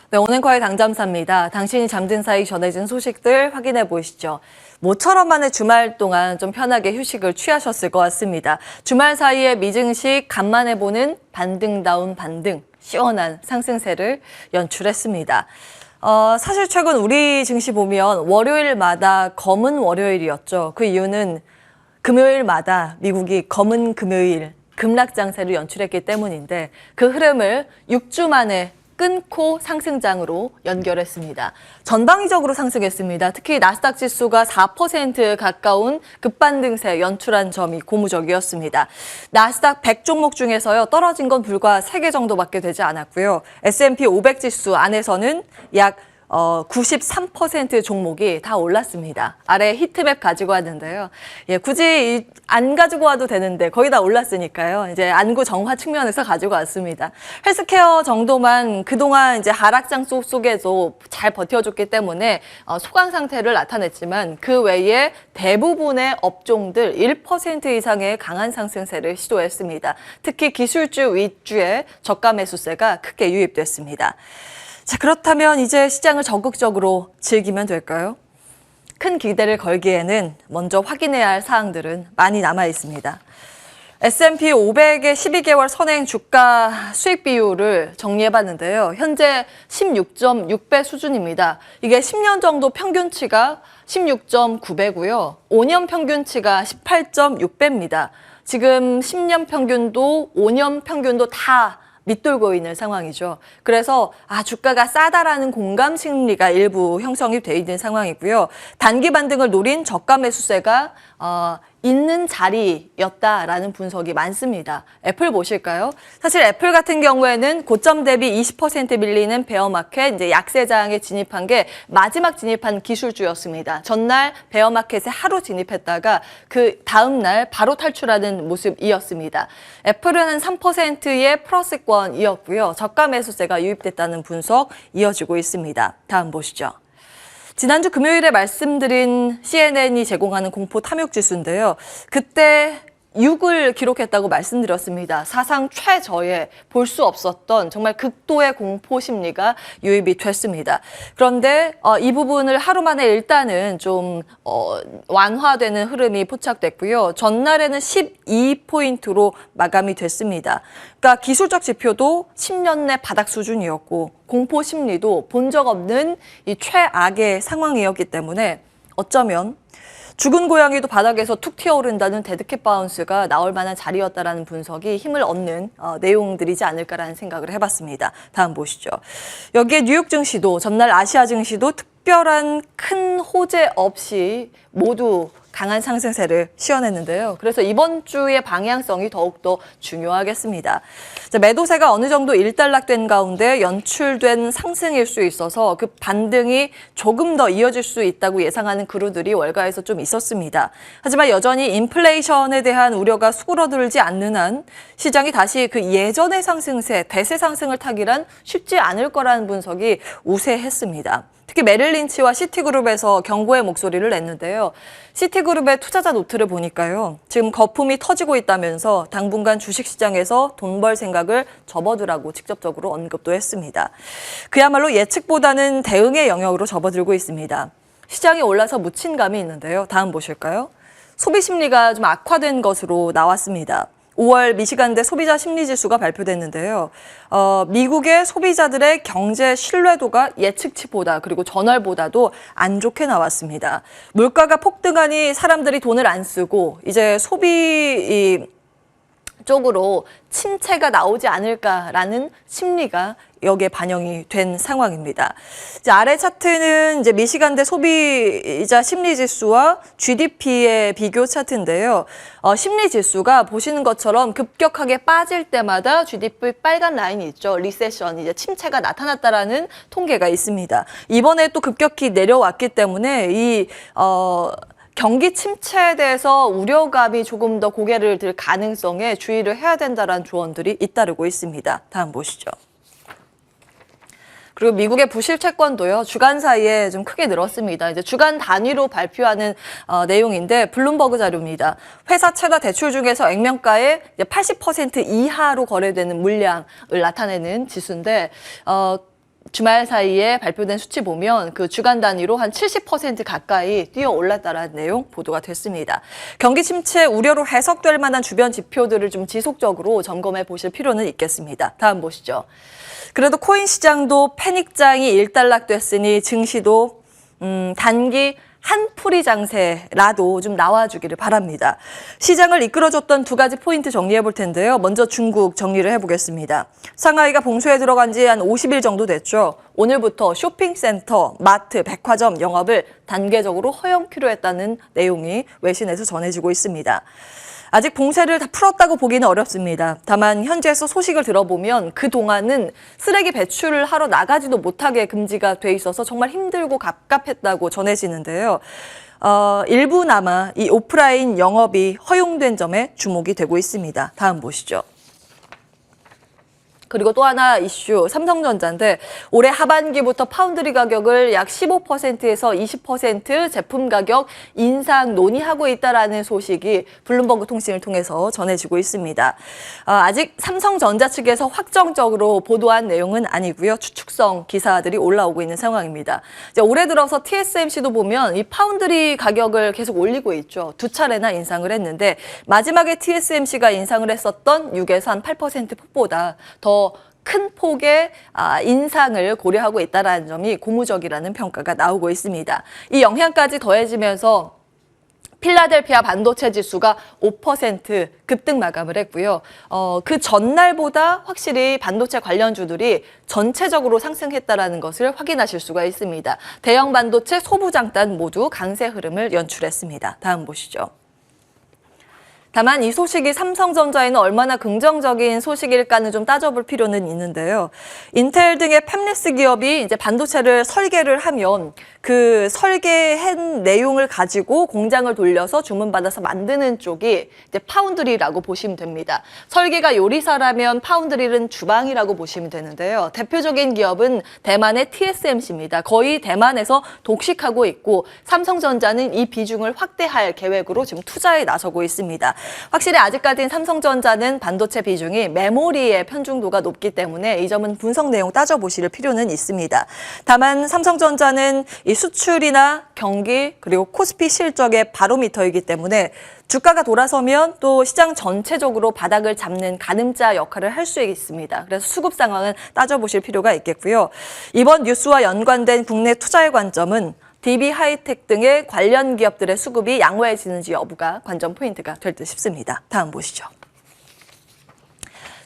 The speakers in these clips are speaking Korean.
네, 오늘과의 당잠사입니다. 당신이 잠든 사이 전해진 소식들 확인해 보시죠. 모처럼 만에 주말 동안 좀 편하게 휴식을 취하셨을 것 같습니다. 주말 사이에 미증시 간만에 보는 반등다운 반등, 시원한 상승세를 연출했습니다. 사실 최근 우리 증시 보면 월요일마다 검은 월요일이었죠. 그 이유는 금요일마다 미국이 검은 금요일, 급락장세를 연출했기 때문인데 그 흐름을 6주 만에 끊고 상승장으로 연결했습니다. 전방위적으로 상승했습니다. 특히 나스닥 지수가 4% 가까운 급반등세 연출한 점이 고무적이었습니다. 나스닥 100 종목 중에서요, 떨어진 건 불과 3개 정도밖에 되지 않았고요. S&P 500 지수 안에서는 약 93% 종목이 다 올랐습니다. 아래 히트맵 가지고 왔는데요. 굳이 안 가지고 와도 되는데 거의 다 올랐으니까요. 이제 안구 정화 측면에서 가지고 왔습니다. 헬스케어 정도만 그동안 이제 하락장 속에도 잘 버텨줬기 때문에 소강 상태를 나타냈지만 그 외에 대부분의 업종들 1% 이상의 강한 상승세를 시도했습니다. 특히 기술주 윗주에 저가 매수세가 크게 유입됐습니다. 자, 그렇다면 이제 시장을 적극적으로 즐기면 될까요? 큰 기대를 걸기에는 먼저 확인해야 할 사항들은 많이 남아 있습니다. S&P 500의 12개월 선행 주가 수익 비율을 정리해봤는데요. 현재 16.6배 수준입니다. 이게 10년 정도 평균치가 16.9배고요. 5년 평균치가 18.6배입니다. 지금 10년 평균도 5년 평균도 다 밑돌고 있는 상황이죠. 그래서 주가가 싸다라는 공감 심리가 일부 형성이 돼 있는 상황이고요. 단기 반등을 노린 저가 매수세가 있는 자리였다라는 분석이 많습니다. 애플 보실까요? 사실 애플 같은 경우에는 고점 대비 20% 밀리는 베어마켓, 이제 약세장에 진입한 게 마지막 진입한 기술주였습니다. 전날 베어마켓에 하루 진입했다가 그 다음날 바로 탈출하는 모습이었습니다. 애플은 한 3%의 플러스권이었고요. 저가 매수세가 유입됐다는 분석 이어지고 있습니다. 다음 보시죠. 지난주 금요일에 말씀드린 CNN이 제공하는 공포 탐욕 지수인데요. 그때 6을 기록했다고 말씀드렸습니다. 사상 최저에 볼 수 없었던 정말 극도의 공포 심리가 유입이 됐습니다. 그런데 이 부분을 하루 만에 일단은 좀 완화되는 흐름이 포착됐고요. 전날에는 12포인트로 마감이 됐습니다. 그러니까 기술적 지표도 10년 내 바닥 수준이었고 공포 심리도 본 적 없는 이 최악의 상황이었기 때문에 어쩌면 죽은 고양이도 바닥에서 툭 튀어오른다는 데드캣 바운스가 나올 만한 자리였다라는 분석이 힘을 얻는 내용들이지 않을까라는 생각을 해봤습니다. 다음 보시죠. 여기에 뉴욕 증시도 전날 아시아 증시도 특별한 큰 호재 없이 모두 강한 상승세를 시현했는데요. 그래서 이번 주의 방향성이 더욱더 중요하겠습니다. 자, 매도세가 어느 정도 일단락된 가운데 연출된 상승일 수 있어서 그 반등이 조금 더 이어질 수 있다고 예상하는 그루들이 월가에서 좀 있었습니다. 하지만 여전히 인플레이션에 대한 우려가 수그러들지 않는 한 시장이 다시 그 예전의 상승세, 대세 상승을 타기란 쉽지 않을 거라는 분석이 우세했습니다. 특히 메릴 린치와 시티그룹에서 경고의 목소리를 냈는데요. 시티그룹의 투자자 노트를 보니까요. 지금 거품이 터지고 있다면서 당분간 주식시장에서 돈 벌 생각을 접어두라고 직접적으로 언급도 했습니다. 그야말로 예측보다는 대응의 영역으로 접어들고 있습니다. 시장이 올라서 묻힌 감이 있는데요. 다음 보실까요? 소비 심리가 좀 악화된 것으로 나왔습니다. 5월 미시간대 소비자 심리지수가 발표됐는데요. 미국의 소비자들의 경제 신뢰도가 예측치보다 그리고 전월보다도 안 좋게 나왔습니다. 물가가 폭등하니 사람들이 돈을 안 쓰고 이제 소비 쪽으로 침체가 나오지 않을까라는 심리가 여기에 반영이 된 상황입니다. 이제 아래 차트는 이제 미시간대 소비자 심리지수와 GDP의 비교 차트인데요. 심리지수가 보시는 것처럼 급격하게 빠질 때마다 GDP 빨간 라인이 있죠. 리세션, 이제 침체가 나타났다라는 통계가 있습니다. 이번에 또 급격히 내려왔기 때문에 이 경기 침체에 대해서 우려감이 조금 더 고개를 들 가능성에 주의를 해야 된다는 조언들이 잇따르고 있습니다. 다음 보시죠. 그리고 미국의 부실 채권도요, 주간 사이에 좀 크게 늘었습니다. 이제 주간 단위로 발표하는 내용인데, 블룸버그 자료입니다. 회사 최다 대출 중에서 액면가의 80% 이하로 거래되는 물량을 나타내는 지수인데, 주말 사이에 발표된 수치 보면 그 주간 단위로 한 70% 가까이 뛰어 올랐다라는 내용 보도가 됐습니다. 경기 침체 우려로 해석될 만한 주변 지표들을 좀 지속적으로 점검해 보실 필요는 있겠습니다. 다음 보시죠. 그래도 코인 시장도 패닉장이 일단락됐으니 증시도 단기 한풀이 장세라도 좀 나와주기를 바랍니다. 시장을 이끌어줬던 두 가지 포인트 정리해 볼 텐데요. 먼저 중국 정리를 해보겠습니다. 상하이가 봉쇄에 들어간 지 한 50일 정도 됐죠. 오늘부터 쇼핑센터, 마트, 백화점 영업을 단계적으로 허용키로 했다는 내용이 외신에서 전해지고 있습니다. 아직 봉쇄를 다 풀었다고 보기는 어렵습니다. 다만 현지에서 소식을 들어보면 그동안은 쓰레기 배출을 하러 나가지도 못하게 금지가 돼 있어서 정말 힘들고 갑갑했다고 전해지는데요. 일부나마 이 오프라인 영업이 허용된 점에 주목이 되고 있습니다. 다음 보시죠. 그리고 또 하나 이슈, 삼성전자인데 올해 하반기부터 파운드리 가격을 약 15%에서 20% 제품 가격 인상 논의하고 있다라는 소식이 블룸버그 통신을 통해서 전해지고 있습니다. 아직 삼성전자 측에서 확정적으로 보도한 내용은 아니고요. 추측성 기사들이 올라오고 있는 상황입니다. 이제 올해 들어서 TSMC도 보면 이 파운드리 가격을 계속 올리고 있죠. 두 차례나 인상을 했는데 마지막에 TSMC가 인상을 했었던 6에서 한 8% 폭보다 더 큰 폭의 인상을 고려하고 있다는 점이 고무적이라는 평가가 나오고 있습니다. 이 영향까지 더해지면서 필라델피아 반도체 지수가 5% 급등 마감을 했고요. 그 전날보다 확실히 반도체 관련주들이 전체적으로 상승했다는 것을 확인하실 수가 있습니다. 대형 반도체, 소부장단 모두 강세 흐름을 연출했습니다. 다음 보시죠. 다만 이 소식이 삼성전자에는 얼마나 긍정적인 소식일까는 좀 따져볼 필요는 있는데요. 인텔 등의 팹리스 기업이 이제 반도체를 설계를 하면 그 설계한 내용을 가지고 공장을 돌려서 주문받아서 만드는 쪽이 이제 파운드리라고 보시면 됩니다. 설계가 요리사라면 파운드리는 주방이라고 보시면 되는데요. 대표적인 기업은 대만의 TSMC입니다. 거의 대만에서 독식하고 있고 삼성전자는 이 비중을 확대할 계획으로 지금 투자에 나서고 있습니다. 확실히 아직까지는 삼성전자는 반도체 비중이 메모리의 편중도가 높기 때문에 이 점은 분석 내용 따져보실 필요는 있습니다. 다만 삼성전자는 이 수출이나 경기 그리고 코스피 실적의 바로미터이기 때문에 주가가 돌아서면 또 시장 전체적으로 바닥을 잡는 가늠자 역할을 할 수 있습니다. 그래서 수급 상황은 따져보실 필요가 있겠고요. 이번 뉴스와 연관된 국내 투자의 관점은 DB 하이텍 등의 관련 기업들의 수급이 양호해지는지 여부가 관전 포인트가 될 듯 싶습니다. 다음 보시죠.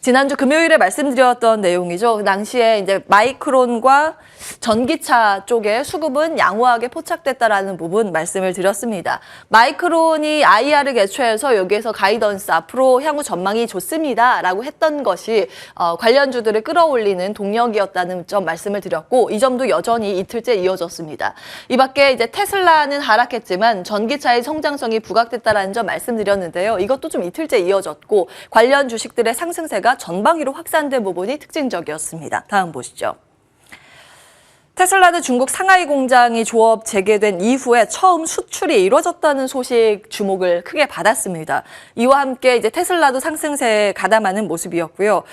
지난주 금요일에 말씀드렸던 내용이죠. 그 당시에 이제 마이크론과 전기차 쪽에 수급은 양호하게 포착됐다라는 부분 말씀을 드렸습니다. 마이크론이 IR을 개최해서 여기에서 가이던스 앞으로 향후 전망이 좋습니다라고 했던 것이 관련주들을 끌어올리는 동력이었다는 점 말씀을 드렸고 이 점도 여전히 이틀째 이어졌습니다. 이 밖에 이제 테슬라는 하락했지만 전기차의 성장성이 부각됐다라는 점 말씀드렸는데요. 이것도 좀 이틀째 이어졌고 관련 주식들의 상승세가 전방위로 확산된 부분이 특징적이었습니다. 다음 보시죠. 테슬라는 중국 상하이 공장이 조업 재개된 이후에 처음 수출이 이루어졌다는 소식 주목을 크게 받았습니다. 이와 함께 이제 테슬라도 상승세에 가담하는 모습이었고요.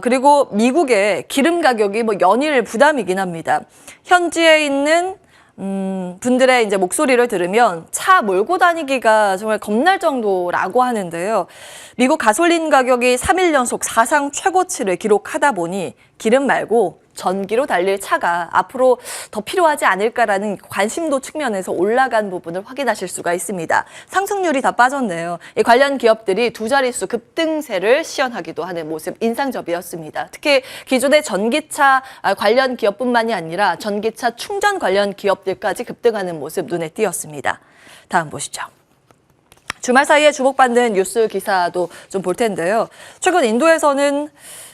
그리고 미국의 기름 가격이 연일 부담이긴 합니다. 현지에 있는 분들의 이제 목소리를 들으면 차 몰고 다니기가 정말 겁날 정도라고 하는데요. 미국 가솔린 가격이 3일 연속 사상 최고치를 기록하다 보니 기름 말고 전기로 달릴 차가 앞으로 더 필요하지 않을까라는 관심도 측면에서 올라간 부분을 확인하실 수가 있습니다. 상승률이 다 빠졌네요. 이 관련 기업들이 두 자릿수 급등세를 시현하기도 하는 모습 인상적이었습니다. 특히 기존의 전기차 관련 기업뿐만이 아니라 전기차 충전 관련 기업들까지 급등하는 모습 눈에 띄었습니다. 다음 보시죠. 주말 사이에 주목받는 뉴스 기사도 좀 볼 텐데요. 최근 인도에서는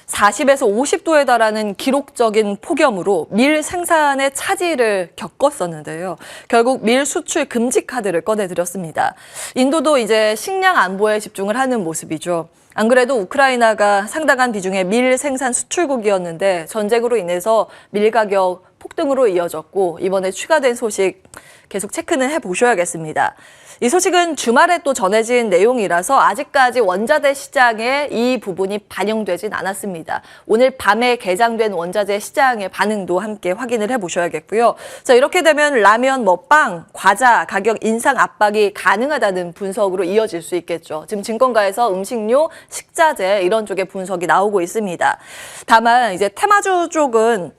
40에서 50도에 달하는 기록적인 폭염으로 밀 생산의 차질을 겪었었는데요. 결국 밀 수출 금지 카드를 꺼내드렸습니다. 인도도 이제 식량 안보에 집중을 하는 모습이죠. 안 그래도 우크라이나가 상당한 비중의 밀 생산 수출국이었는데 전쟁으로 인해서 밀 가격 폭등으로 이어졌고 이번에 추가된 소식 계속 체크는 해보셔야겠습니다. 이 소식은 주말에 또 전해진 내용이라서 아직까지 원자재 시장에 이 부분이 반영되진 않았습니다. 오늘 밤에 개장된 원자재 시장의 반응도 함께 확인을 해보셔야겠고요. 자, 이렇게 되면 라면, 빵, 과자 가격 인상 압박이 가능하다는 분석으로 이어질 수 있겠죠. 지금 증권가에서 음식료, 식자재 이런 쪽의 분석이 나오고 있습니다. 다만 이제 테마주 쪽은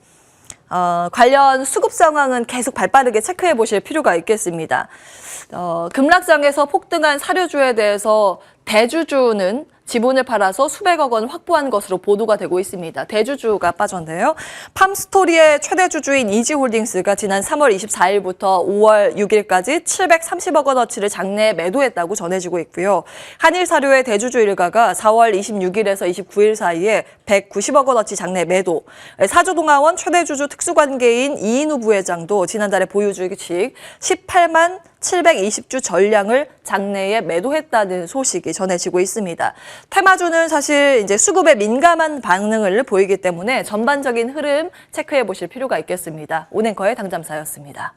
관련 수급 상황은 계속 발빠르게 체크해 보실 필요가 있겠습니다. 급락장에서 폭등한 사료주에 대해서 대주주는 지분을 팔아서 수백억 원 확보한 것으로 보도가 되고 있습니다. 대주주가 빠졌는데요. 팜스토리의 최대 주주인 이지홀딩스가 지난 3월 24일부터 5월 6일까지 730억 원어치를 장내에 매도했다고 전해지고 있고요. 한일사료의 대주주 일가가 4월 26일에서 29일 사이에 190억 원어치 장내 매도. 사조동아원 최대 주주 특수관계인 이인우 부회장도 지난달에 보유주식 18만 720주 전량을 장내에 매도했다는 소식이 전해지고 있습니다. 테마주는 사실 이제 수급에 민감한 반응을 보이기 때문에 전반적인 흐름 체크해 보실 필요가 있겠습니다. 온앵커의 당잠사였습니다.